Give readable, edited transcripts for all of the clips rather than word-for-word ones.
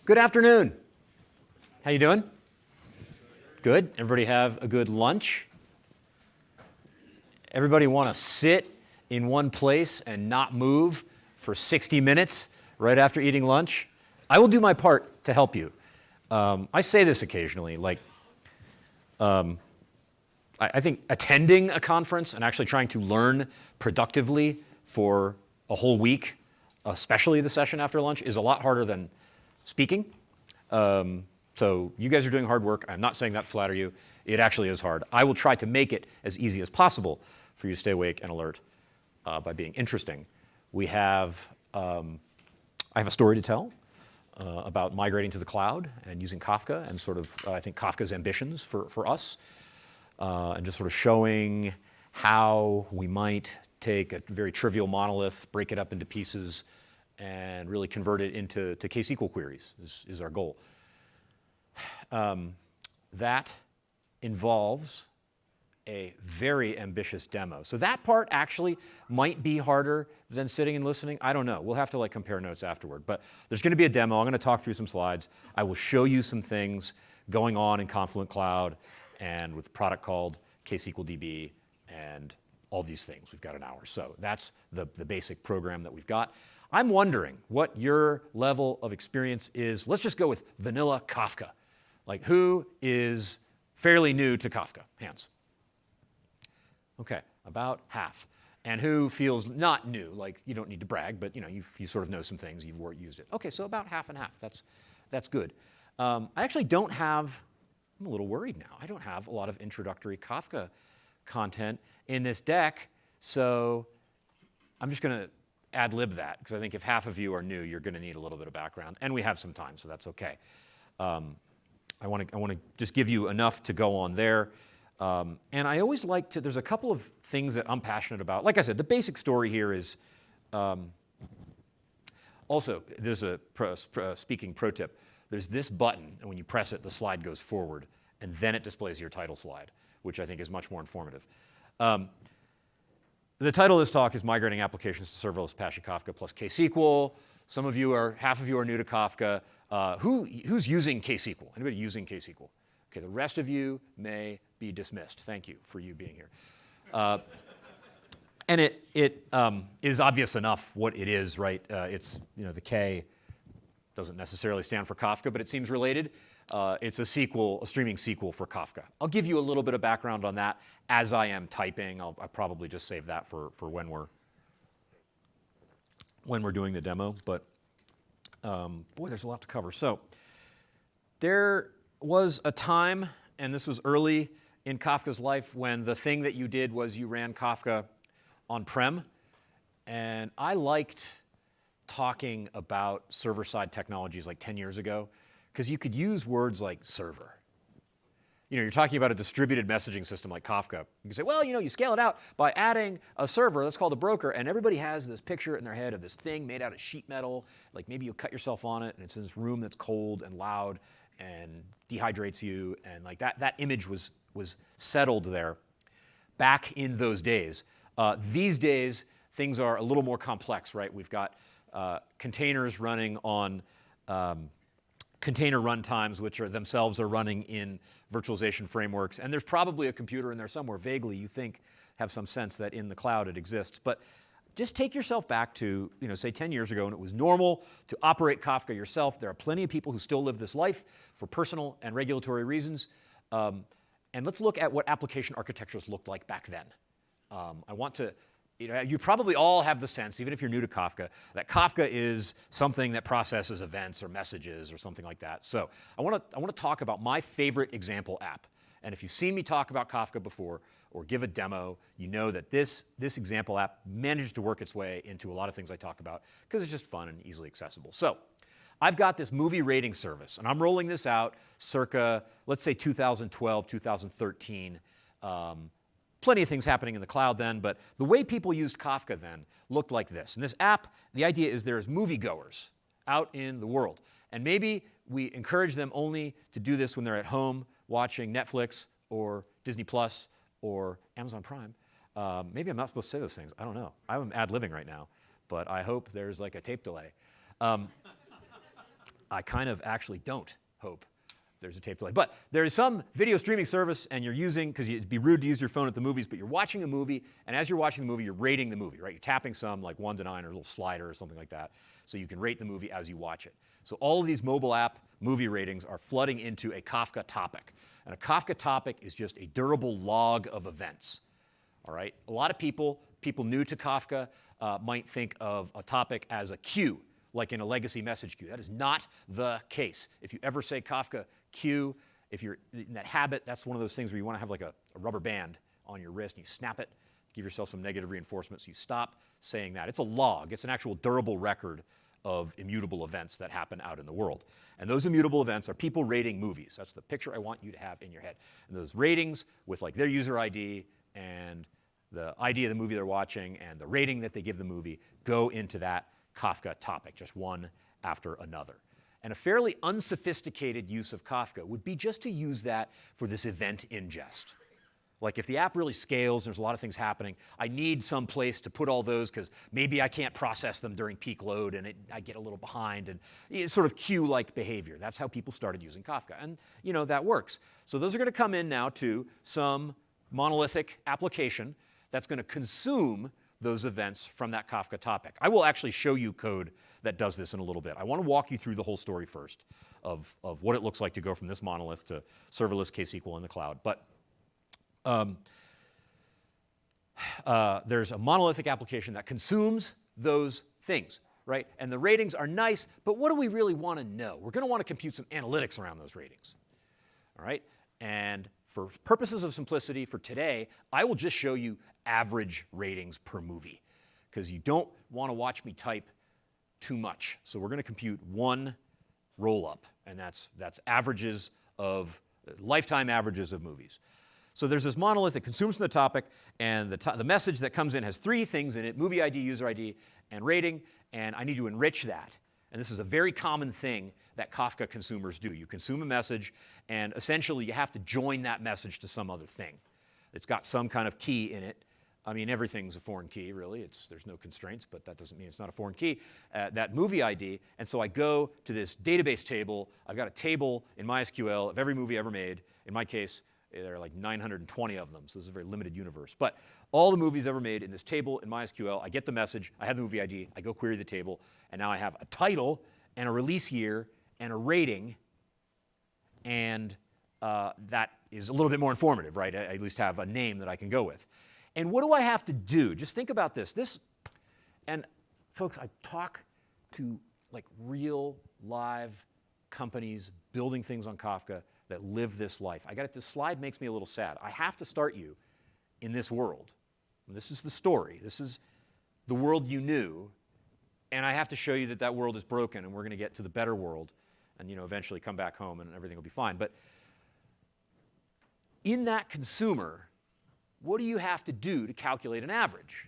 Good afternoon. How you doing? Good. Everybody have a good lunch? Everybody want to sit in one place and not move for 60 minutes right after eating lunch? I will do my part to help you. I say this occasionally, like I think attending a conference and actually trying to learn productively for a whole week, especially the session after lunch, is a lot harder than speaking. So you guys are doing hard work. I'm not saying that to flatter you. It actually is hard. I will try to make it as easy as possible for you to stay awake and alert by being interesting. I have a story to tell about migrating to the cloud and using Kafka and sort of, I think, Kafka's ambitions for us, and just sort of showing how we might take a very trivial monolith, break it up into pieces, and really convert it into KSQL queries is our goal. That involves a very ambitious demo. So that part actually might be harder than sitting and listening. I don't know. We'll have to compare notes afterward. But there's going to be a demo. I'm going to talk through some slides. I will show you some things going on in Confluent Cloud and with a product called KSQL DB and all these things. We've got an hour. So that's the basic program that we've got. I'm wondering what your level of experience is. Let's just go with vanilla Kafka. Like, who is fairly new to Kafka? Hands. Okay, about half. And who feels not new? Like, you don't need to brag, but you sort of know some things, you've used it. Okay, so about half and half. That's good. I actually don't have, I'm a little worried now. I don't have a lot of introductory Kafka content in this deck, so I'm just going to ad lib that, because I think if half of you are new, you're going to need a little bit of background, and we have some time, so that's okay. I want to just give you enough to go on there. And I always like to, there's a couple of things that I'm passionate about. Like I said, the basic story here is, also, there's a speaking pro tip. There's this button, and when you press it, the slide goes forward, and then it displays your title slide, which I think is much more informative. The title of this talk is Migrating Applications to Serverless Apache Kafka plus KSQL. Half of you are new to Kafka. Who's using KSQL? Anybody using KSQL? Okay, the rest of you may be dismissed. Thank you for you being here. And it is obvious enough what it is, right? It's, the K doesn't necessarily stand for Kafka, but it seems related. It's a streaming SQL for Kafka. I'll give you a little bit of background on that as I am typing. I'll probably just save that for when we're doing the demo. But boy, there's a lot to cover. So there was a time, and this was early in Kafka's life, when the thing that you did was you ran Kafka on-prem. And I liked talking about server-side technologies like 10 years ago, because you could use words like server. You're talking about a distributed messaging system like Kafka. You can say, well, you scale it out by adding a server, that's called a broker, and everybody has this picture in their head of this thing made out of sheet metal, like maybe you cut yourself on it, and it's in this room that's cold and loud and dehydrates you, and like that image was settled there back in those days. These days, things are a little more complex, right? We've got containers running on container runtimes, which themselves are running in virtualization frameworks. And there's probably a computer in there somewhere, vaguely, you think, have some sense that in the cloud it exists. But just take yourself back to, say 10 years ago, and it was normal to operate Kafka yourself. There are plenty of people who still live this life for personal and regulatory reasons. And let's look at what application architectures looked like back then. I want to, you probably all have the sense, even if you're new to Kafka, that Kafka is something that processes events or messages or something like that. So I want to talk about my favorite example app. And if you've seen me talk about Kafka before or give a demo, you know that this example app manages to work its way into a lot of things I talk about because it's just fun and easily accessible. So I've got this movie rating service, and I'm rolling this out circa, let's say 2012, 2013. Plenty of things happening in the cloud then, but the way people used Kafka then looked like this. And this app, the idea is there's moviegoers out in the world. And maybe we encourage them only to do this when they're at home watching Netflix or Disney Plus or Amazon Prime. Maybe I'm not supposed to say those things. I don't know. I'm ad-libbing right now, but I hope there's like a tape delay. I kind of actually don't hope there's a tape delay. But there is some video streaming service, and you're using, because it'd be rude to use your phone at the movies, but you're watching a movie, and as you're watching the movie, you're rating the movie, right? You're tapping some, like 1 to 9, or a little slider or something like that, so you can rate the movie as you watch it. So all of these mobile app movie ratings are flooding into a Kafka topic. And a Kafka topic is just a durable log of events, all right? A lot of people new to Kafka, might think of a topic as a queue, like in a legacy message queue. That is not the case. If you ever say Kafka queue, if you're in that habit, that's one of those things where you want to have like a rubber band on your wrist and you snap it, give yourself some negative reinforcement, so you stop saying that. It's a log. It's an actual durable record of immutable events that happen out in the world. And those immutable events are people rating movies. That's the picture I want you to have in your head. And those ratings with like their user ID and the ID of the movie they're watching and the rating that they give the movie go into that Kafka topic, just one after another. And a fairly unsophisticated use of Kafka would be just to use that for this event ingest. Like if the app really scales, there's a lot of things happening, I need some place to put all those because maybe I can't process them during peak load and I get a little behind, and it's sort of queue-like behavior. That's how people started using Kafka, and that works. So those are going to come in now to some monolithic application that's going to consume those events from that Kafka topic. I will actually show you code that does this in a little bit. I want to walk you through the whole story first of what it looks like to go from this monolith to serverless KSQL in the cloud. But there's a monolithic application that consumes those things, right? And the ratings are nice, but what do we really want to know? We're going to want to compute some analytics around those ratings, all right? And for purposes of simplicity for today, I will just show you average ratings per movie, because you don't want to watch me type too much. So we're going to compute one roll-up, and that's averages of lifetime averages of movies. So there's this monolith that consumes from the topic, and the message that comes in has 3 things in it: movie ID, user ID, and rating, and I need to enrich that. And this is a very common thing that Kafka consumers do. You consume a message, and essentially you have to join that message to some other thing. It's got some kind of key in it. I mean, everything's a foreign key, really. There's no constraints, but that doesn't mean it's not a foreign key. That movie ID, and so I go to this database table. I've got a table in MySQL of every movie ever made. In my case, there are like 920 of them, so this is a very limited universe. But all the movies ever made in this table in MySQL, I get the message, I have the movie ID, I go query the table, and now I have a title and a release year and a rating, and that is a little bit more informative, right? I at least have a name that I can go with. And what do I have to do? Just think about this. And folks, I talk to like real live companies building things on Kafka that live this life. This slide makes me a little sad. I have to start you in this world. And this is the story. This is the world you knew. And I have to show you that that world is broken, and we're going to get to the better world and eventually come back home and everything will be fine. But in that consumer, what do you have to do to calculate an average?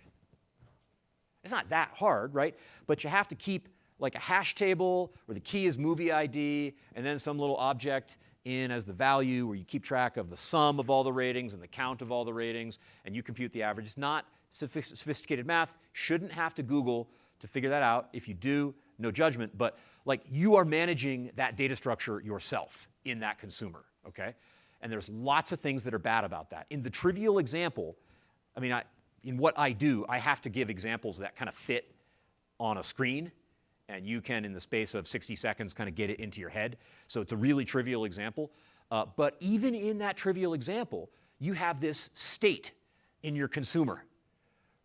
It's not that hard, right? But you have to keep like a hash table where the key is movie ID, and then some little object in as the value where you keep track of the sum of all the ratings and the count of all the ratings, and you compute the average. It's not sophisticated math. Shouldn't have to Google to figure that out. If you do, no judgment, but like you are managing that data structure yourself in that consumer, okay? And there's lots of things that are bad about that. In the trivial example, in what I do, I have to give examples that kind of fit on a screen, and you can, in the space of 60 seconds, kind of get it into your head. So it's a really trivial example. But even in that trivial example, you have this state in your consumer,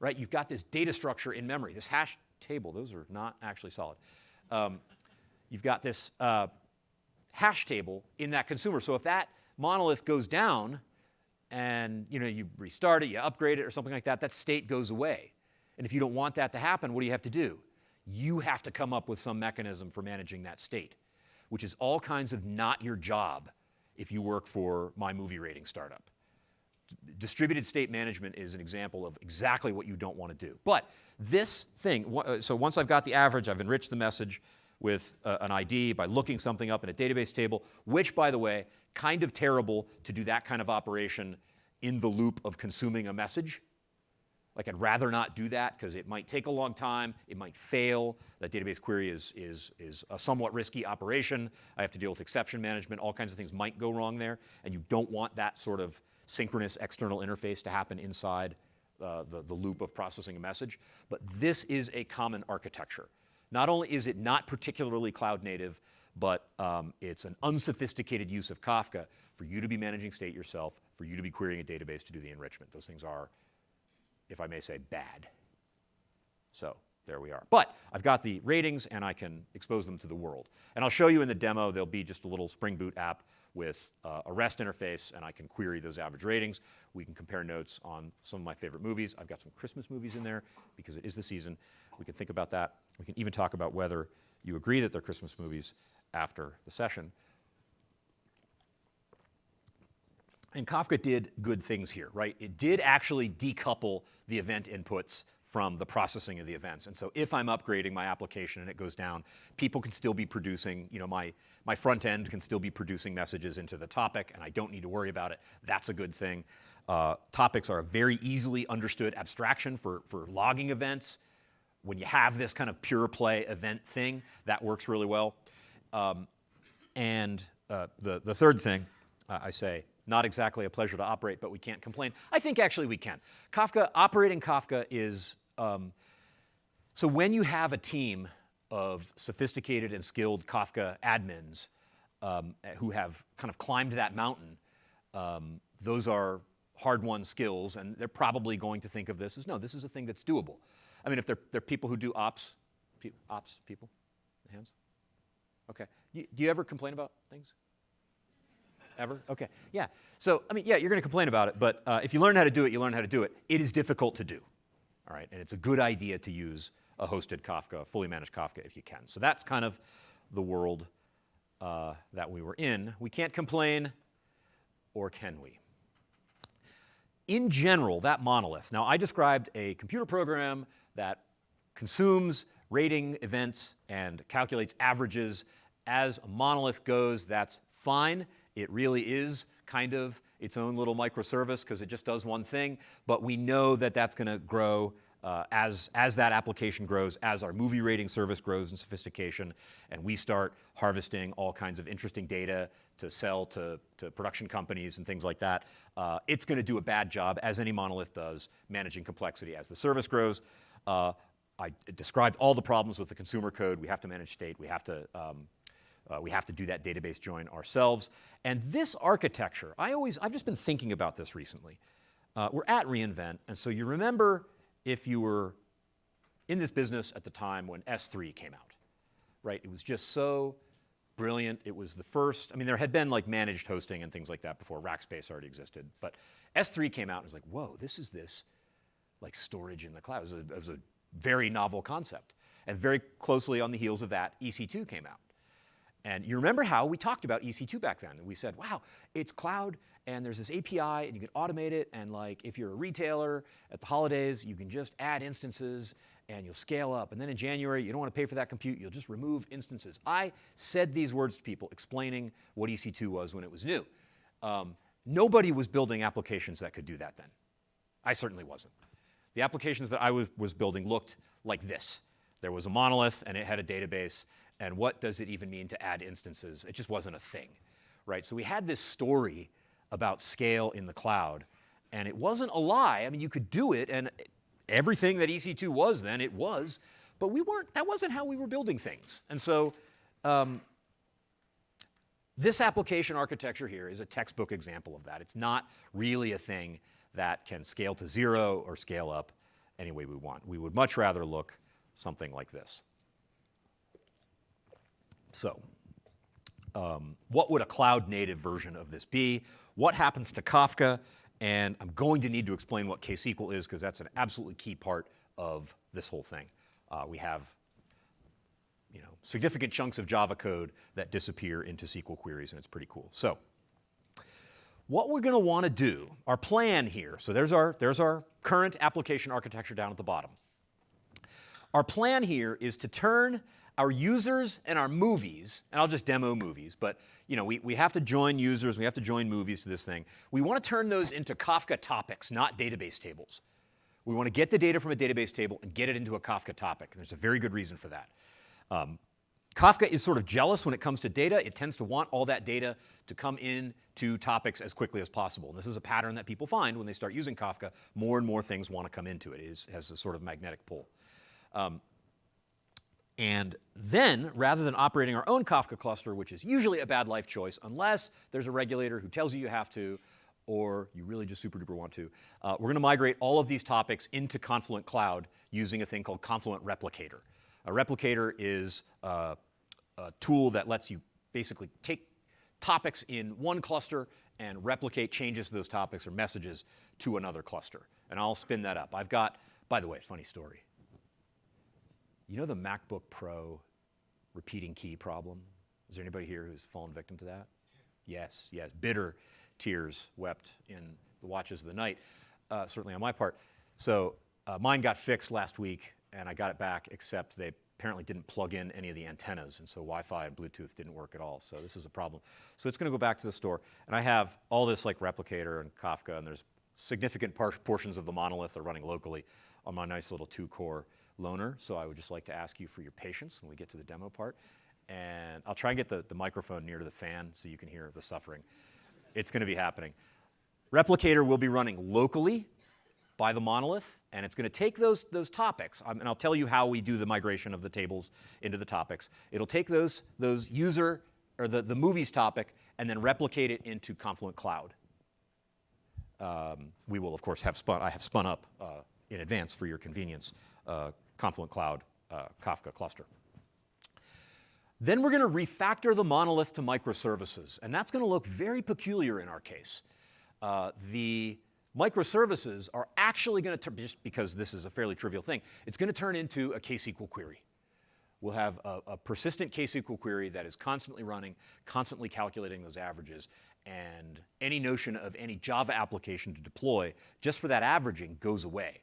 right? You've got this data structure in memory, this hash table. Those are not actually solid. You've got this hash table in that consumer. So if that monolith goes down and you restart it, you upgrade it or something like that, that state goes away. And if you don't want that to happen, what do you have to do? You have to come up with some mechanism for managing that state, which is all kinds of not your job if you work for my movie rating startup. Distributed state management is an example of exactly what you don't want to do. But this thing, so once I've got the average, I've enriched the message with an ID by looking something up in a database table, which, by the way, kind of terrible to do that kind of operation in the loop of consuming a message. Like I'd rather not do that because it might take a long time, it might fail. That database query is a somewhat risky operation. I have to deal with exception management, all kinds of things might go wrong there, and you don't want that sort of synchronous external interface to happen inside the loop of processing a message. But this is a common architecture. Not only is it not particularly cloud native, but it's an unsophisticated use of Kafka for you to be managing state yourself, for you to be querying a database to do the enrichment. Those things are, if I may say, bad. So there we are. But I've got the ratings, and I can expose them to the world. And I'll show you in the demo, there'll be just a little Spring Boot app with a REST interface, and I can query those average ratings. We can compare notes on some of my favorite movies. I've got some Christmas movies in there because it is the season. We can think about that. We can even talk about whether you agree that they're Christmas movies after the session. And Kafka did good things here, right? It did actually decouple the event inputs from the processing of the events. And so if I'm upgrading my application and it goes down, people can still be producing, my front end can still be producing messages into the topic, and I don't need to worry about it. That's a good thing. Topics are a very easily understood abstraction for logging events. When you have this kind of pure play event thing, that works really well. And the third thing, I say, not exactly a pleasure to operate, but we can't complain. I think actually we can. Operating Kafka is, so when you have a team of sophisticated and skilled Kafka admins who have kind of climbed that mountain, those are hard-won skills, and they're probably going to think of this as, no, this is a thing that's doable. I mean, if they're people who do ops people, hands? Okay. Do you ever complain about things? Ever? Okay. Yeah. So, I mean, yeah, you're going to complain about it, but if you learn how to do it, you learn how to do it. It is difficult to do. All right. And it's a good idea to use a hosted Kafka, fully managed Kafka if you can. So that's kind of the world that we were in. We can't complain, or can we? In general, that monolith. Now, I described a computer program that consumes rating events and calculates averages. As a monolith goes, that's fine. It really is kind of its own little microservice because it just does one thing. But we know that that's going to grow as that application grows, as our movie rating service grows in sophistication, and we start harvesting all kinds of interesting data to sell to production companies and things like that. It's going to do a bad job, as any monolith does, managing complexity as the service grows. I described all the problems with the consumer code. We have to manage state. We have to do that database join ourselves. And this architecture, I've just been thinking about this recently. We're at reInvent, and so you remember if you were in this business at the time when S3 came out, right? It was just so brilliant. It was the first, I mean, there had been like managed hosting and things like that before. Rackspace already existed. But S3 came out and it was like, whoa, this is this like storage in the cloud. It was a very novel concept. And very closely on the heels of that, EC2 came out. And you remember how we talked about EC2 back then. We said, wow, it's cloud, and there's this API, and you can automate it, and like if you're a retailer at the holidays, you can just add instances, and you'll scale up. And then in January, you don't want to pay for that compute, you'll just remove instances. I said these words to people explaining what EC2 was when it was new. Nobody was building applications that could do that then. I certainly wasn't. The applications that I was building looked like this. There was a monolith, and it had a database, and what does it even mean to add instances? It just wasn't a thing, right? So we had this story about scale in the cloud, and it wasn't a lie. I mean, you could do it, and everything that EC2 was then, it was, but that wasn't how we were building things. And so this application architecture here is a textbook example of that. It's not really a thing that can scale to 0 or scale up any way we want. We would much rather look something like this. So what would a cloud-native version of this be? What happens to Kafka? And I'm going to need to explain what KSQL is because that's an absolutely key part of this whole thing. We have significant chunks of Java code that disappear into SQL queries, and it's pretty cool. So what we're going to want to do, our plan here, so there's our current application architecture down at the bottom. Our plan here is to turn our users and our movies, and I'll just demo movies, but we have to join users, we have to join movies to this thing. We want to turn those into Kafka topics, not database tables. We want to get the data from a database table and get it into a Kafka topic. And there's a very good reason for that. Kafka is sort of jealous when it comes to data. It tends to want all that data to come in to topics as quickly as possible. And this is a pattern that people find when they start using Kafka. More and more things want to come into it. It has a sort of magnetic pull. And then, rather than operating our own Kafka cluster, which is usually a bad life choice, unless there's a regulator who tells you you have to, or you really just super duper want to, we're going to migrate all of these topics into Confluent Cloud using a thing called Confluent Replicator. A replicator is a tool that lets you basically take topics in one cluster and replicate changes to those topics or messages to another cluster. And I'll spin that up. I've got, by the way, funny story. You know the MacBook Pro repeating key problem? Is there anybody here who's fallen victim to that? Yes, yes. Bitter tears wept in the watches of the night, certainly on my part. So mine got fixed last week, and I got it back, except they apparently didn't plug in any of the antennas, and so Wi-Fi and Bluetooth didn't work at all. So this is a problem. So it's going to go back to the store. And I have all this like replicator and Kafka, and there's significant portions of the monolith that are running locally on my nice little 2-core loaner. So I would just like to ask you for your patience when we get to the demo part. And I'll try and get the microphone near to the fan so you can hear the suffering. It's going to be happening. Replicator will be running locally by the monolith, and it's going to take those topics, and I'll tell you how we do the migration of the tables into the topics. It'll take those user, or the movies topic, and then replicate it into Confluent Cloud. We will, of course, I have spun up in advance for your convenience, Confluent Cloud Kafka cluster. Then we're going to refactor the monolith to microservices, and that's going to look very peculiar in our case. The microservices are actually going to, just because this is a fairly trivial thing, it's going to turn into a KSQL query. We'll have a persistent KSQL query that is constantly running, constantly calculating those averages, and any notion of any Java application to deploy just for that averaging goes away.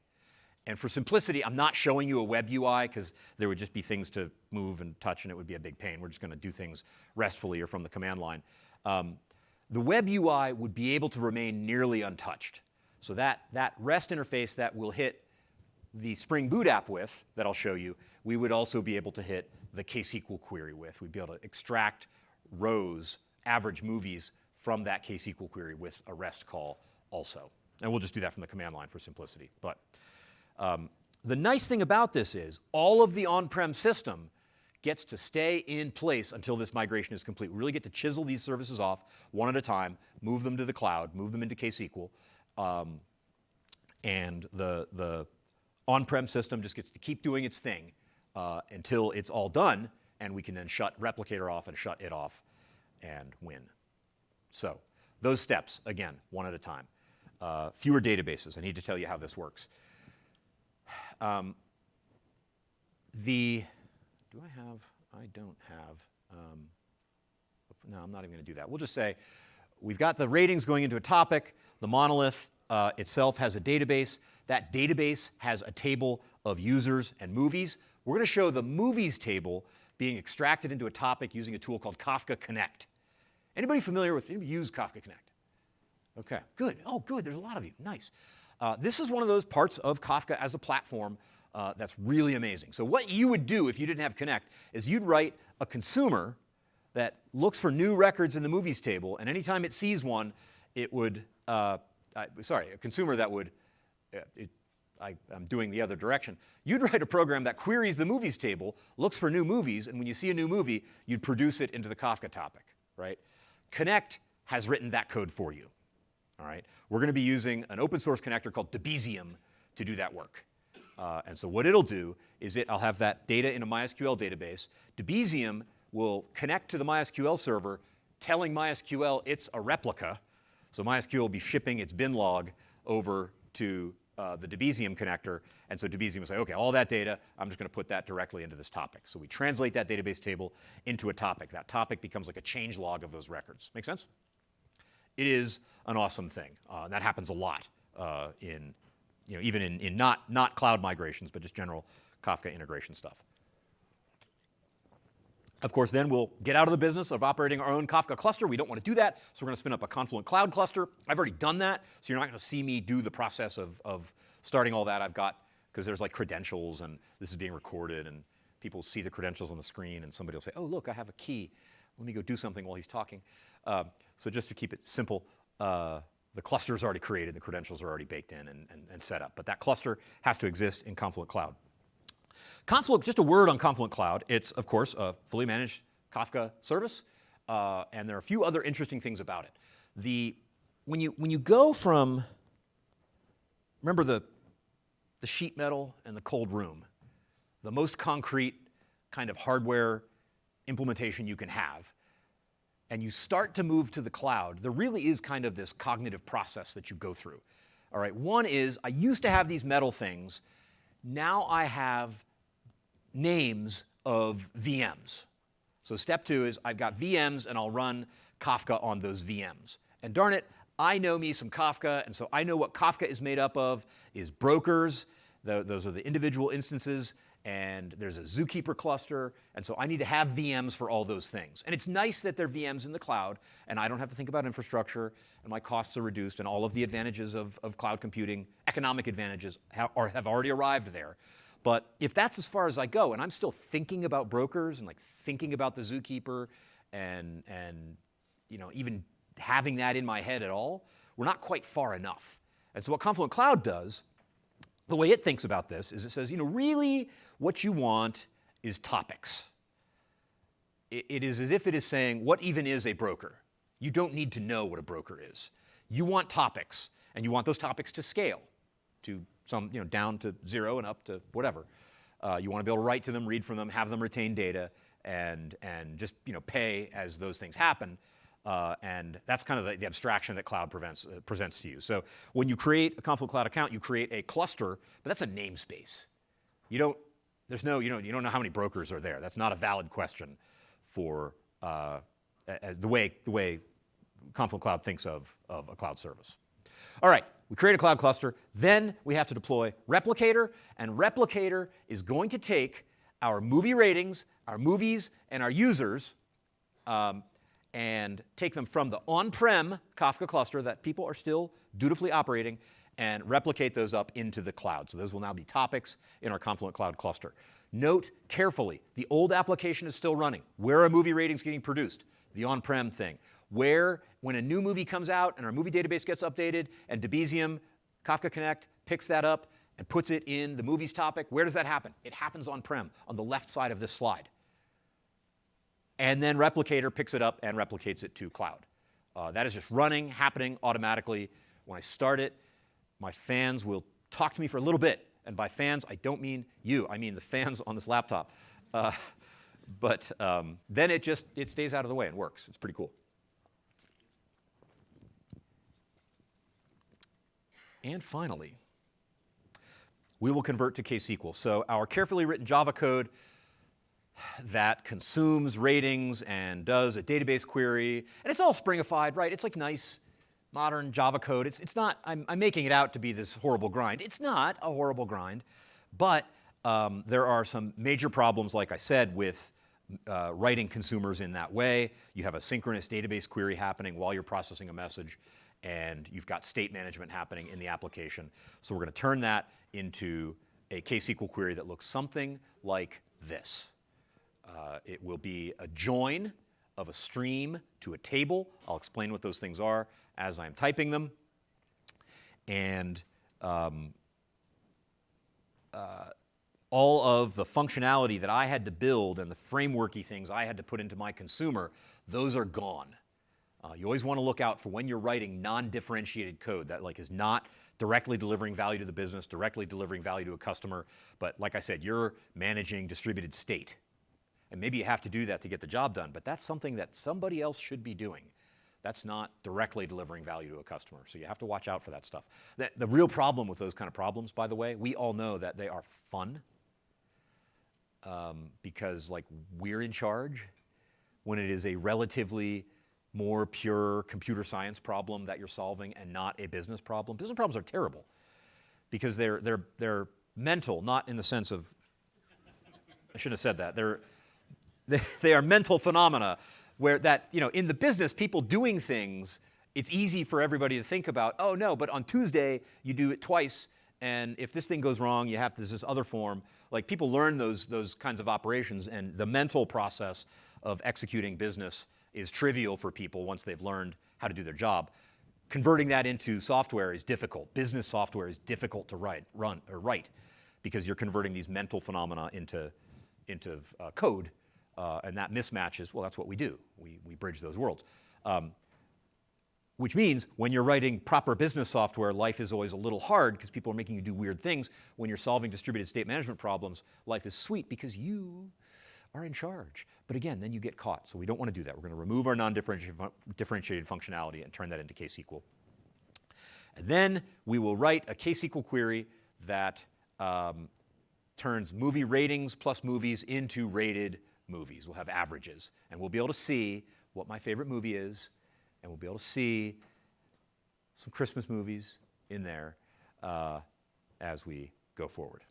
And for simplicity, I'm not showing you a web UI because there would just be things to move and touch and it would be a big pain. We're just going to do things restfully or from the command line. The web UI would be able to remain nearly untouched. So that REST interface that we'll hit the Spring Boot app with, that I'll show you, we would also be able to hit the KSQL query with. We'd be able to extract rows, average movies, from that KSQL query with a REST call also. And we'll just do that from the command line for simplicity. But the nice thing about this is all of the on-prem system gets to stay in place until this migration is complete. We really get to chisel these services off one at a time, move them to the cloud, move them into KSQL, and the on-prem system just gets to keep doing its thing until it's all done, and we can then shut Replicator off and shut it off and win. So those steps, again, one at a time. Fewer databases. I need to tell you how this works. I don't have, no, I'm not even going to do that. We'll just say we've got the ratings going into a topic. The monolith itself has a database. That database has a table of users and movies. We're going to show the movies table being extracted into a topic using a tool called Kafka Connect. Anybody familiar with, anybody use Kafka Connect? Okay, good. Oh, good. There's a lot of you. Nice. This is one of those parts of Kafka as a platform that's really amazing. So what you would do if you didn't have Connect is you'd write a consumer that looks for new records in the movies table, and anytime it sees one, it would, a consumer that would, I'm doing the other direction. You'd write a program that queries the movies table, looks for new movies, and when you see a new movie, you'd produce it into the Kafka topic, right? Connect has written that code for you. All right, we're going to be using an open source connector called Debezium to do that work. And so what it'll do is I'll have that data in a MySQL database. Debezium will connect to the MySQL server, telling MySQL it's a replica. So MySQL will be shipping its bin log over to the Debezium connector. And so Debezium will say, OK, all that data, I'm just going to put that directly into this topic. So we translate that database table into a topic. That topic becomes like a change log of those records. Make sense? It is an awesome thing. That happens a lot even in not cloud migrations, but just general Kafka integration stuff. Of course, then we'll get out of the business of operating our own Kafka cluster. We don't want to do that, so we're going to spin up a Confluent Cloud cluster. I've already done that, so you're not going to see me do the process of starting all that, I've got, because there's like credentials and this is being recorded and people see the credentials on the screen and somebody will say, oh, look, I have a key. Let me go do something while he's talking. So just to keep it simple, the cluster is already created, the credentials are already baked in and set up. But that cluster has to exist in Confluent Cloud. Confluent, just a word on Confluent Cloud. It's, of course, a fully managed Kafka service. And there are a few other interesting things about it. When you go from, remember the sheet metal and the cold room, the most concrete kind of hardware implementation you can have, and you start to move to the cloud, there really is kind of this cognitive process that you go through. All right, one is, I used to have these metal things. Now I have names of VMs. So step 2 is I've got VMs and I'll run Kafka on those VMs. And darn it, I know me some Kafka, and so I know what Kafka is made up of is brokers. Those are the individual instances, and there's a Zookeeper cluster, and so I need to have VMs for all those things. And it's nice that they're VMs in the cloud, and I don't have to think about infrastructure, and my costs are reduced, and all of the advantages of cloud computing, economic advantages, have already arrived there. But if that's as far as I go, and I'm still thinking about brokers and like thinking about the Zookeeper and even having that in my head at all, we're not quite far enough. And so what Confluent Cloud does, the way it thinks about this is it says, really what you want is topics. It is as if it is saying, what even is a broker? You don't need to know what a broker is. You want topics, and you want those topics to scale to some, down to 0 and up to whatever. You want to be able to write to them, read from them, have them retain data, and just pay as those things happen. And that's kind of the abstraction that cloud presents to you. So when you create a Confluent Cloud account, you create a cluster, but that's a namespace. You don't know how many brokers are there. That's not a valid question for the way Confluent Cloud thinks of a cloud service. All right, we create a cloud cluster. Then we have to deploy Replicator, and Replicator is going to take our movie ratings, our movies, and our users, and take them from the on-prem Kafka cluster that people are still dutifully operating and replicate those up into the cloud. So those will now be topics in our Confluent Cloud cluster. Note carefully, the old application is still running. Where are movie ratings getting produced? The on-prem thing. Where, when a new movie comes out and our movie database gets updated and Debezium, Kafka Connect picks that up and puts it in the movies topic, where does that happen? It happens on-prem, on the left side of this slide. And then Replicator picks it up and replicates it to cloud. That is just running, happening automatically. When I start it, my fans will talk to me for a little bit. And by fans, I don't mean you. I mean the fans on this laptop. But then it stays out of the way and works. It's pretty cool. And finally, we will convert to KSQL. So our carefully written Java code that consumes ratings and does a database query, and it's all Springified, right? It's like nice, modern Java code. It's not, I'm making it out to be this horrible grind. It's not a horrible grind, but there are some major problems, like I said, with writing consumers in that way. You have a synchronous database query happening while you're processing a message, and you've got state management happening in the application. So we're going to turn that into a KSQL query that looks something like this. It will be a join of a stream to a table. I'll explain what those things are as I'm typing them. And all of the functionality that I had to build and the frameworky things I had to put into my consumer, those are gone. You always want to look out for when you're writing non-differentiated code that is not directly delivering value to the business, directly delivering value to a customer, but like I said, you're managing distributed state. And maybe you have to do that to get the job done, but that's something that somebody else should be doing. That's not directly delivering value to a customer, so you have to watch out for that stuff. The real problem with those kind of problems, by the way, we all know that they are fun because we're in charge when it is a relatively more pure computer science problem that you're solving and not a business problem. Business problems are terrible because they're mental, not in the sense of, I shouldn't have said that. They are mental phenomena where in the business, people doing things, it's easy for everybody to think about, oh no, but on Tuesday you do it twice and if this thing goes wrong, you have there's this other form. Like people learn those kinds of operations, and the mental process of executing business is trivial for people once they've learned how to do their job. Converting that into software is difficult. Business software is difficult to write because you're converting these mental phenomena into code, and that mismatch is, well, that's what we do. We bridge those worlds. Which means when you're writing proper business software, life is always a little hard because people are making you do weird things. When you're solving distributed state management problems, life is sweet because are in charge. But again, then you get caught. So we don't want to do that. We're going to remove our non-differentiated functionality and turn that into KSQL. And then we will write a KSQL query that turns movie ratings plus movies into rated movies. We'll have averages. And we'll be able to see what my favorite movie is, and we'll be able to see some Christmas movies in there as we go forward.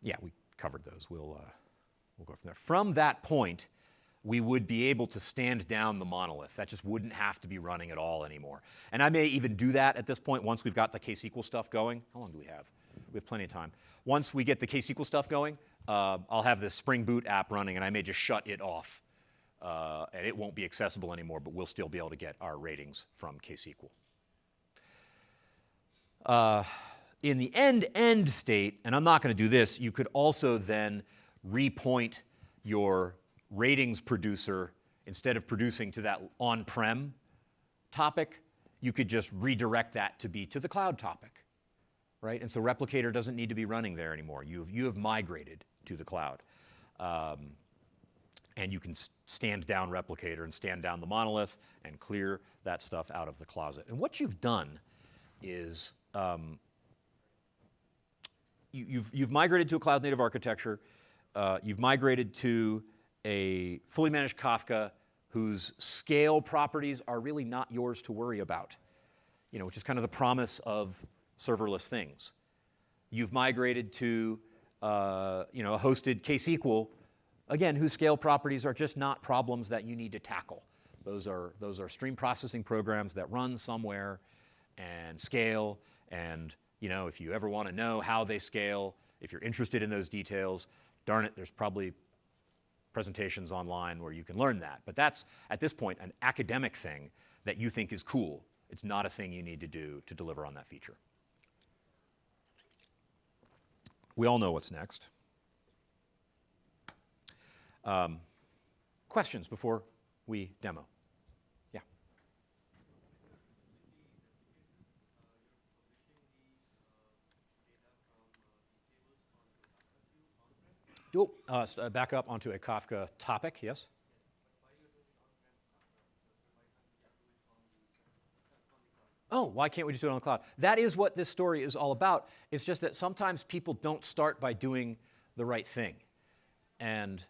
Yeah, we covered those. We'll go from there. From that point, we would be able to stand down the monolith. That just wouldn't have to be running at all anymore. And I may even do that at this point once we've got the KSQL stuff going. How long do we have? We have plenty of time. Once we get the KSQL stuff going, I'll have this Spring Boot app running, and I may just shut it off. And it won't be accessible anymore, but we'll still be able to get our ratings from KSQL. In the end state, and I'm not going to do this, you could also then repoint your ratings producer. Instead of producing to that on-prem topic, you could just redirect that to be to the cloud topic, right? And so Replicator doesn't need to be running there anymore. You have migrated to the cloud. And you can stand down Replicator and stand down the monolith and clear that stuff out of the closet. And what you've done is you've migrated to a cloud-native architecture. You've migrated to a fully managed Kafka whose scale properties are really not yours to worry about, which is kind of the promise of serverless things. You've migrated to a hosted KSQL, again, whose scale properties are just not problems that you need to tackle. Those are stream processing programs that run somewhere and scale. And if you ever want to know how they scale, if you're interested in those details, darn it, there's probably presentations online where you can learn that. But that's, at this point, an academic thing that you think is cool. It's not a thing you need to do to deliver on that feature. We all know what's next. Questions before we demo? Yeah. Back up onto a Kafka topic, yes? Oh, why can't we just do it on the cloud? That is what this story is all about. It's just that sometimes people don't start by doing the right thing. And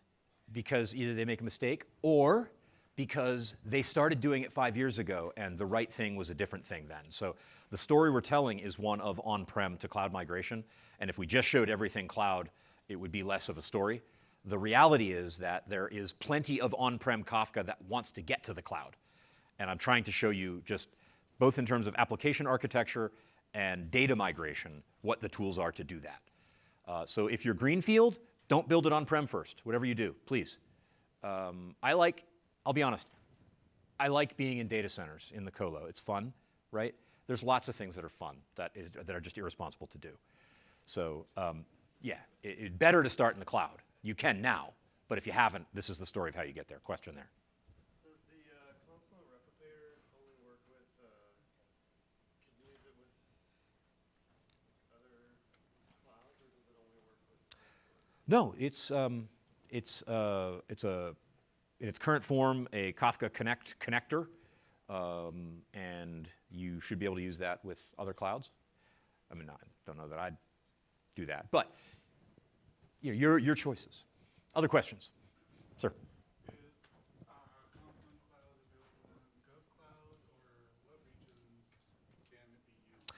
because either they make a mistake or because they started doing it 5 years ago and the right thing was a different thing then. So the story we're telling is one of on-prem to cloud migration. And if we just showed everything cloud, it would be less of a story. The reality is that there is plenty of on-prem Kafka that wants to get to the cloud. And I'm trying to show you just both in terms of application architecture and data migration, what the tools are to do that. So if you're greenfield, don't build it on-prem first, whatever you do, please. I'll be honest, I like being in data centers in the colo. It's fun, right? There's lots of things that are fun that are just irresponsible to do. So yeah, it's better to start in the cloud. You can now, but if you haven't, this is the story of how you get there. Question there. Does the Confluent replicator only work with, can you use it with other clouds, or does it only work with Confluent? No, it's in its current form a Kafka Connect connector, and you should be able to use that with other clouds. I mean, I don't know that I'd do that, but your choices. Other questions, sir? Is Confluent Cloud available in GovCloud, or what regions can it be used?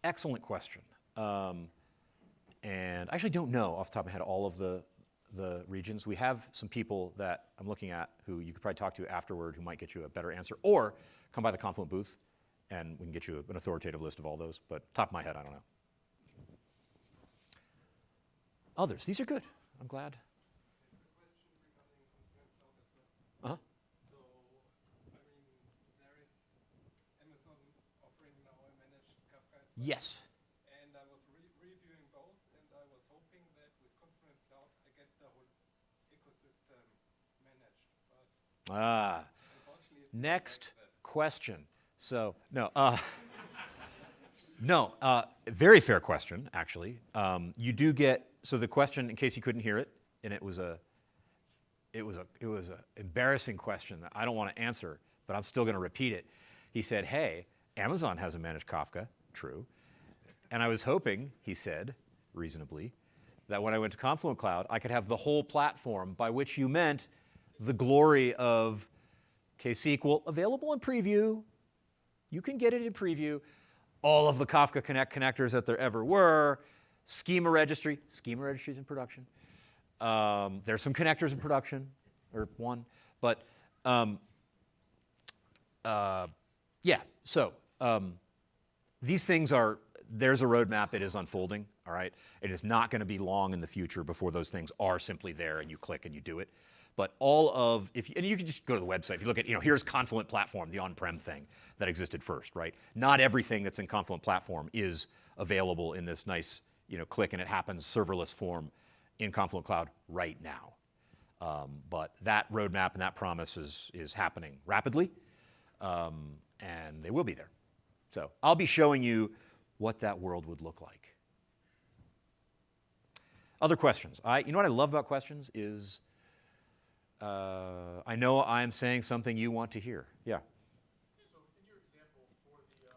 Excellent question. And I actually don't know off the top of my head all of the regions. We have some people that I'm looking at who you could probably talk to afterward who might get you a better answer, or come by the Confluent booth and we can get you an authoritative list of all those, but top of my head, I don't know. Others, these are good. I'm glad. Uh-huh. So, I mean, there is Amazon offering now a managed Kafka as well. Yes. And I was reviewing both, and I was hoping that with Confluent Cloud, I get the whole ecosystem managed. But unfortunately, it's not Next like that. question. So, no, very fair question, actually. You do get, so the question, in case you couldn't hear it, and it was a embarrassing question that I don't want to answer, but I'm still going to repeat it. He said, hey, Amazon has a managed Kafka, true. And I was hoping, he said, reasonably, that when I went to Confluent Cloud, I could have the whole platform, by which you meant the glory of KSQL available in preview. You can get it in preview. All of the Kafka Connect connectors that there ever were, schema registries in production. There's some connectors in production, or one, but yeah, so these things are, there's a roadmap, it is unfolding, all right? It is not going to be long in the future before those things are simply there and you click and you do it. But all of, and you can just go to the website. If you look at, here's Confluent Platform, the on-prem thing that existed first, right? Not everything that's in Confluent Platform is available in this nice, click and it happens serverless form in Confluent Cloud right now. But that roadmap and that promise is happening rapidly, and they will be there. So I'll be showing you what that world would look like. Other questions? You know what I love about questions is I know I'm saying something you want to hear. Yeah. So in your example for the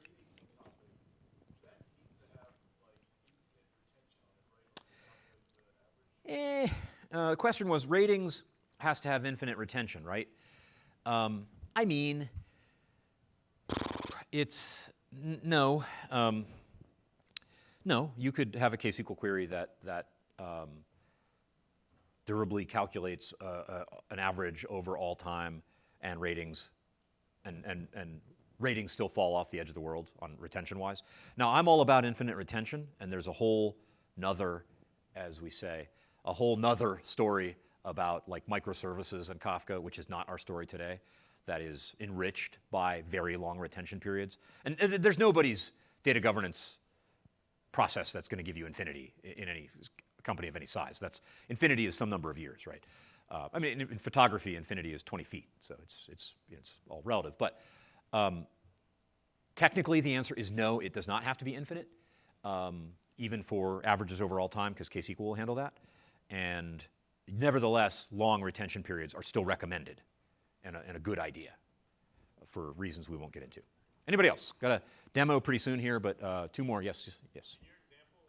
ratings topic, that needs to have like infinite retention on it, right? Or calculate the average. The question was, ratings has to have infinite retention, right? I mean, it's no. No, you could have a KSQL query that durably calculates an average over all time and ratings, and ratings still fall off the edge of the world on retention-wise. Now, I'm all about infinite retention, and there's a whole nother, as we say, a whole nother story about like microservices and Kafka, which is not our story today, that is enriched by very long retention periods. And there's nobody's data governance process that's going to give you infinity in any company of any size. Infinity is some number of years, right? I mean, in photography, infinity is 20 feet, so it's all relative. But technically, the answer is no, it does not have to be infinite, even for averages over all time, because KSQL will handle that. And nevertheless, long retention periods are still recommended and a good idea for reasons we won't get into. Anybody else? Got a demo pretty soon here, but two more. Yes, yes. In your example,